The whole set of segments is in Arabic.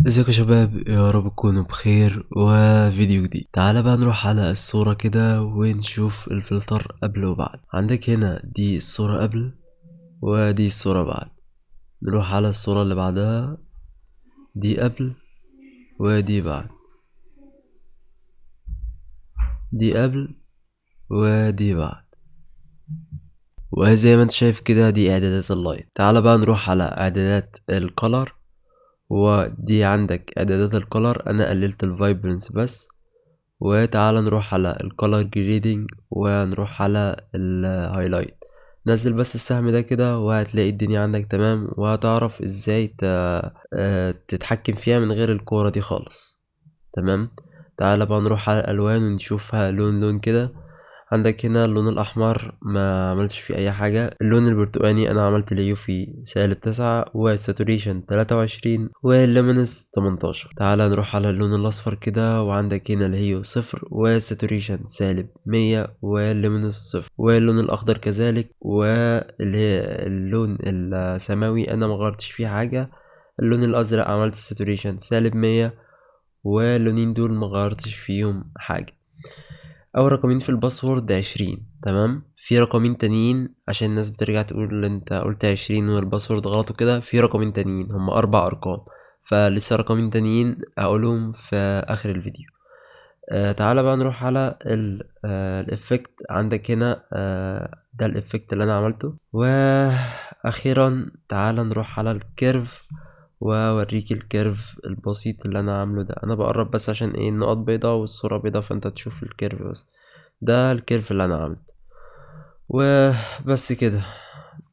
ازيكم يا شباب، يا رب تكونوا بخير وفيديو جديد. تعالى بقى نروح على الصورة كده ونشوف الفلتر قبل وبعد. عندك هنا دي الصورة قبل ودي الصورة بعد. نروح على الصورة اللي بعدها، دي قبل ودي بعد، دي قبل ودي بعد. وزي ما انت شايف كده دي اعدادات اللايت. تعالى بقى نروح على اعدادات الكولر، ودي عندك اعدادات الكولر انا قللت الفايبرنس بس. وتعالى نروح على الكولر جريدنج ونروح على الهايلايت. نزل بس السهم ده كده وهتلاقي الدنيا عندك تمام، وهتعرف ازاي تتحكم فيها من غير الكورة دي خالص. تمام. تعالى بقى نروح على الالوان ونشوفها لون لون كده. عندك هنا اللون الاحمر ما عملتش فيه اي حاجة. اللون البرتقاني انا عملت اليوفي -9 والساتوريشن 23 واللومينس 18. تعالى نروح على اللون الاصفر كده، وعندك هنا الهيو 0 والساتوريشن -100 واللومينس 0 واللون الاخضر كذلك. واللون السماوي انا مغيرتش فيه حاجة. اللون الازرق عملت الساتوريشن -100، واللونين دول مغيرتش فيهم حاجة. اول رقمين في الباسورد 20. تمام. في رقمين تانيين عشان الناس بترجع تقول انت قلت 20 والباسورد غلط وكده. في رقمين تانيين هم 4 ارقام، فلسه رقمين تانيين اقولهم في اخر الفيديو. تعالى بقى نروح على الافكت. عندك هنا ده الافكت اللي انا عملته. واخيرا تعالى نروح على الكيرف واوريك الكيرف البسيط اللي انا عامله ده. انا بقرب بس عشان ايه، النقط بيضة والصورة بيضة فانت تشوف الكيرف بس. ده الكيرف اللي انا عملته وبس كده.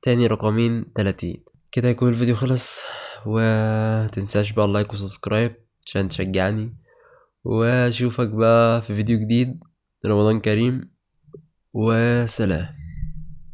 تاني رقمين 30 كده يكون الفيديو خلص. ومتنساش بقى اللايك وسبسكرايب عشان تشجعني، واشوفك بقى في فيديو جديد. رمضان كريم وسلام.